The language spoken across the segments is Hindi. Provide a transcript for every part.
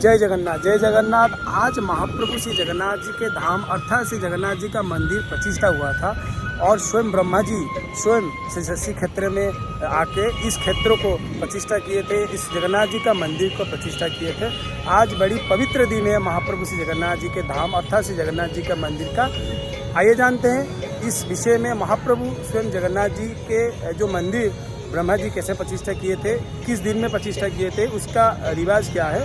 जय जगन्नाथ, जय जगन्नाथ। आज महाप्रभु श्री जगन्नाथ जी के धाम अर्थात श्री जगन्नाथ जी का मंदिर प्रतिष्ठा हुआ था और स्वयं ब्रह्मा जी स्वयं श्री क्षेत्र में आके इस क्षेत्र को प्रतिष्ठा किए थे, इस जगन्नाथ जी का मंदिर को प्रतिष्ठा किए थे। आज बड़ी पवित्र दिन है महाप्रभु श्री जगन्नाथ जी के धाम अर्थात श्री जगन्नाथ जी का मंदिर का। आइए जानते हैं इस विषय में महाप्रभु स्वयं जगन्नाथ जी के जो मंदिर ब्रह्मा जी कैसे प्रतिष्ठा किए थे, किस दिन में प्रतिष्ठा किए थे, उसका रिवाज क्या है,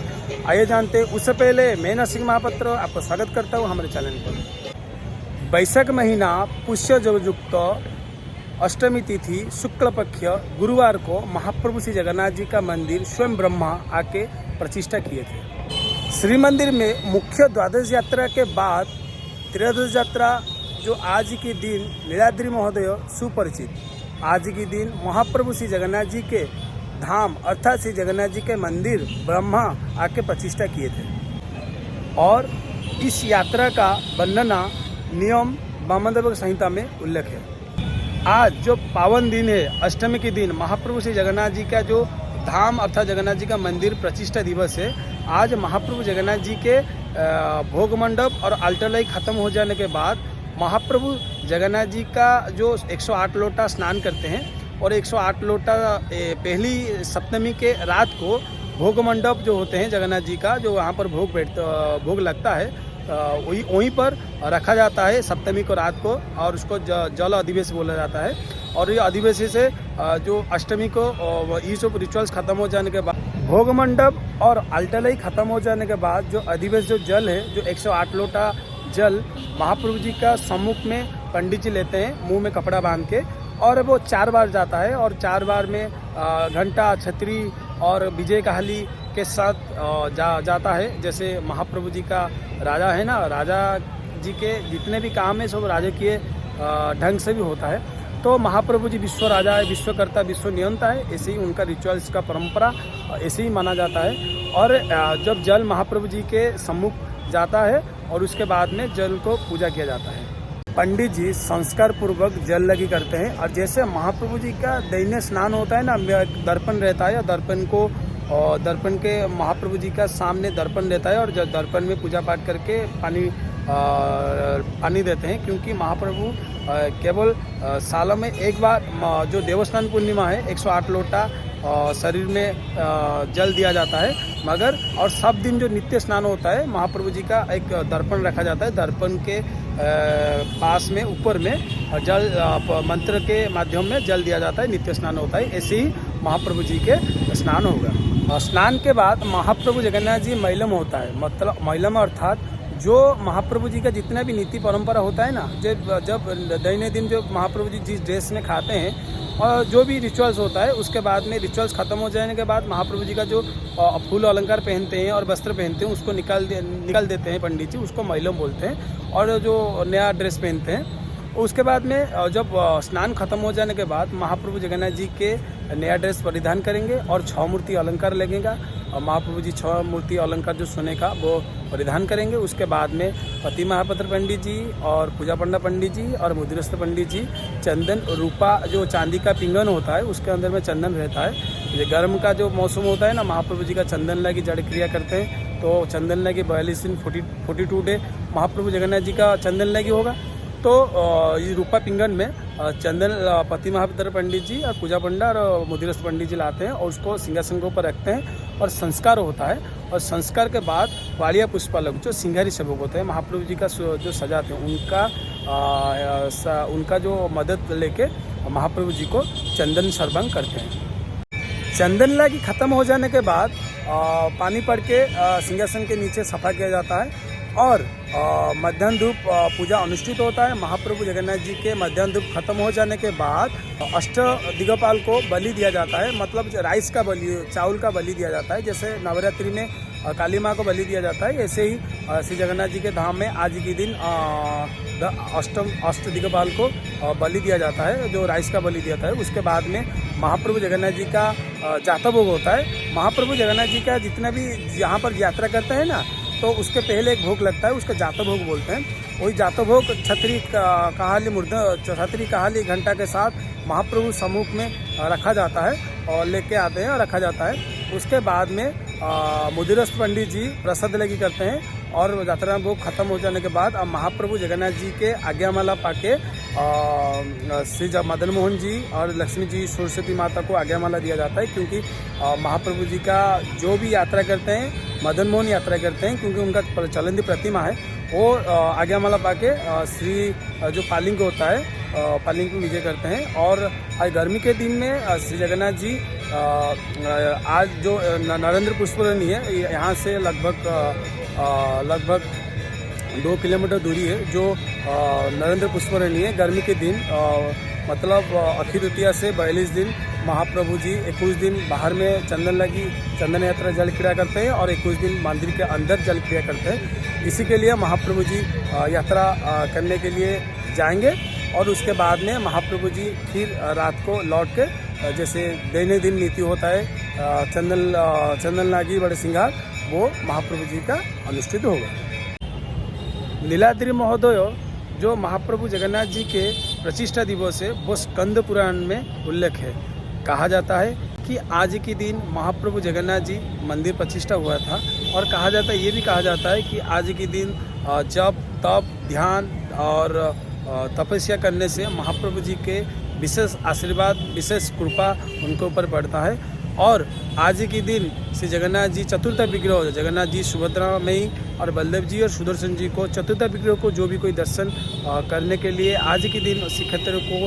आइए जानते हैं। उससे पहले मैं नरसिंह महापात्र आपको स्वागत करता हूँ हमारे चैनल पर। वैशाख महीना पुष्य युक्त अष्टमी तिथि शुक्ल पक्ष गुरुवार को महाप्रभु श्री जगन्नाथ जी का मंदिर स्वयं ब्रह्मा आके प्रतिष्ठा किए थे। श्री मंदिर में मुख्य द्वादश यात्रा के बाद त्रयोदश यात्रा जो आज के दिन नीलाद्रि महोदय सुपरिचित, आज के दिन महाप्रभु श्री जगन्नाथ जी के धाम अर्थात श्री जगन्नाथ जी के मंदिर ब्रह्मा आके प्रतिष्ठा किए थे और इस यात्रा का वर्णना नियम वामदेव संहिता में उल्लेख है। आज जो पावन दिन है, अष्टमी के दिन महाप्रभु श्री जगन्नाथ जी का जो धाम अर्थात जगन्नाथ जी का मंदिर प्रतिष्ठा दिवस है। आज महाप्रभु जगन्नाथ जी के भोग मंडप और अल्टरलाई खत्म हो जाने के बाद महाप्रभु जगन्नाथ जी का जो 108 लोटा स्नान करते हैं और 108 लोटा पहली सप्तमी के रात को भोग मंडप जो होते हैं जगन्नाथ जी का, जो वहाँ पर भोग लगता है, वहीं पर रखा जाता है सप्तमी को रात को और उसको जल अधिवेश बोला जाता है। और ये अधिवेश से जो अष्टमी को ये सब रिचुअल्स खत्म हो जाने के बाद भोग मंडप और अल्टरलाई खत्म हो जाने के बाद जो अधिवेश जो जल है, जो 108 लोटा जल महाप्रभु जी का सम्मुख में पंडित जी लेते हैं मुंह में कपड़ा बांध के और वो 4 बार जाता है और 4 बार में घंटा, छतरी और विजय कहाली के साथ जाता है। जैसे महाप्रभु जी का राजा है ना, राजा जी के जितने भी काम है सब राजकीय ढंग से भी होता है। तो महाप्रभु जी विश्व राजा है, विश्वकर्ता, विश्व नियंता है, ऐसे ही उनका रिचुअल्स का परंपरा ऐसे ही माना जाता है। और जब जल महाप्रभु जी के सम्मुख जाता है और उसके बाद में जल को पूजा किया जाता है। पंडित जी संस्कार पूर्वक जल लगी करते हैं और जैसे महाप्रभु जी का दैनिक स्नान होता है ना, दर्पण रहता है, दर्पण के महाप्रभु जी का सामने दर्पण रहता है और जब दर्पण में पूजा पाठ करके पानी देते हैं, क्योंकि महाप्रभु केवल सालों में एक बार जो देवस्थान पूर्णिमा है 108 लोटा शरीर में जल दिया जाता है, मगर और सब दिन जो नित्य स्नान होता है महाप्रभु जी का एक दर्पण रखा जाता है। दर्पण के पास में ऊपर में जल मंत्र के माध्यम में जल दिया जाता है, नित्य स्नान होता है। ऐसे ही महाप्रभु जी के स्नान होगा। स्नान के बाद महाप्रभु जगन्नाथ जी मैलम होता है, मतलब मैलम अर्थात जो महाप्रभु जी का जितना भी नीति परंपरा होता है ना, जब दैनिक दिन जो महाप्रभु जी जिस ड्रेस में खाते हैं और जो भी रिचुअल्स होता है, उसके बाद में रिचुअल्स खत्म हो जाने के बाद महाप्रभु जी का जो फूल अलंकार पहनते हैं और वस्त्र पहनते हैं उसको निकाल देते हैं पंडित जी, उसको मैलम बोलते हैं। और जो नया ड्रेस पहनते हैं उसके बाद में जब स्नान खत्म हो जाने के बाद महाप्रभु जगन्नाथ जी के नया ड्रेस परिधान करेंगे और 6 मूर्ति अलंकार लगेगा और महाप्रभु जी 6 मूर्ति अलंकार जो सोने का वो परिधान करेंगे। उसके बाद में पति महापात्र पंडित जी और पूजा पंडा पंडित जी और मुद्रस्थ पंडित जी चंदन रूपा जो चांदी का पिंगन होता है उसके अंदर में चंदन रहता है। ये गर्म का जो मौसम होता है ना, महाप्रभु जी का चंदन लगी जड़ क्रिया करते हैं, तो चंदन लगी 42 दिन 42 डे महाप्रभु जगन्नाथ जी का चंदन लगी होगा। तो ये रूपा पिंगन में चंदन पति महापात्र पंडित जी और पूजा पंडा और मुद्रस्थ पंडित जी लाते हैं और उसको सिंहासन के ऊपर रखते हैं और संस्कार होता है। और संस्कार के बाद वालिया पुष्पालक जो सिंगारी सेवक होते हैं महाप्रभु जी का जो सजाते हैं उनका जो मदद लेके महाप्रभु जी को चंदन सर्वांग करते हैं। चंदन लागी खत्म हो जाने के बाद पानी पड़ के सिंहासन के नीचे सफा किया जाता है और मध्याह्न धूप पूजा अनुष्ठित होता है। महाप्रभु जगन्नाथ जी के मध्याह्न धूप खत्म हो जाने के बाद अष्ट दिग्पाल को बलि दिया जाता है, मतलब राइस का बलि, चावल का बलि दिया जाता है। जैसे नवरात्रि में काली माँ को बलि दिया जाता है, ऐसे ही श्री जगन्नाथ जी के धाम में आज के दिन अष्ट दिग्पाल को बलि दिया जाता है, जो राइस का बलि दिया जाता है। उसके बाद में महाप्रभु जगन्नाथ जी का जाता भोग होता है। महाप्रभु जगन्नाथ जी का जितना भी यहाँ पर यात्रा करता है ना, तो उसके पहले एक भोग लगता है, उसका जाता भोग बोलते हैं। वही जाता भोग छतरी कहाली घंटा के साथ महाप्रभु सम्मुख में रखा जाता है और लेके आते हैं और रखा जाता है। उसके बाद में मुदिरस्त पंडित जी प्रसाद लगी करते हैं और यात्रा वो खत्म हो जाने के बाद अब महाप्रभु जगन्नाथ जी के आज्ञामाला पाके श्री मदन मोहन जी और लक्ष्मी जी सरस्वती माता को आज्ञामाला दिया जाता है, क्योंकि महाप्रभु जी का जो भी यात्रा करते हैं मदन मोहन यात्रा करते हैं, क्योंकि उनका चलंदी प्रतिमा है वो आज्ञामाला पाके श्री जो पालिंग होता है पालिंग को विजय करते हैं। और आज गर्मी के दिन में श्री जगन्नाथ जी आज जो नरेंद्र पुष्परणी है यहाँ से लगभग 2 किलोमीटर दूरी है जो नरेंद्र पुष्परणी है। गर्मी के दिन मतलब अक्षय तृतीया से 42 दिन महाप्रभु जी 21 दिन बाहर में चंदन यात्रा जल क्रिया करते हैं और 21 दिन मंदिर के अंदर जल क्रिया करते हैं। इसी के लिए महाप्रभु जी यात्रा करने के लिए जाएंगे और उसके बाद में महाप्रभु जी फिर रात को लौट के जैसे दैनिक दिन नीति होता है चंदन लागी बड़े सिंगार वो महाप्रभु जी का अनुष्ठित होगा। नीलाद्रि महोदय जो महाप्रभु जगन्नाथ जी के प्रतिष्ठा दिवस है वो स्कंद पुराण में उल्लेख है। कहा जाता है कि आज के दिन महाप्रभु जगन्नाथ जी मंदिर प्रतिष्ठा हुआ था और कहा जाता है ये भी कहा जाता है कि आज के दिन जप तप ध्यान और तपस्या करने से महाप्रभु जी के विशेष आशीर्वाद विशेष कृपा उनके ऊपर पड़ता है। और आज के दिन श्री जगन्नाथ जी चतुर्थ विग्रह जगन्नाथ जी सुभद्रा मई और बलदेव जी और सुदर्शन जी को चतुर्थ विग्रह को जो भी कोई दर्शन करने के लिए आज के दिन श्रीक्षेत्र को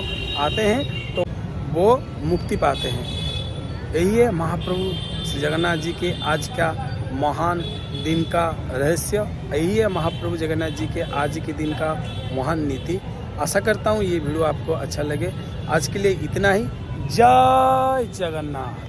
आते हैं तो वो मुक्ति पाते हैं। यही है महाप्रभु श्री जगन्नाथ जी के आज का महान दिन का रहस्य, यही है महाप्रभु जगन्नाथ जी के आज के दिन का महान नीति। आशा करता हूँ ये वीडियो आपको अच्छा लगे। आज के लिए इतना ही। जय जगन्नाथ।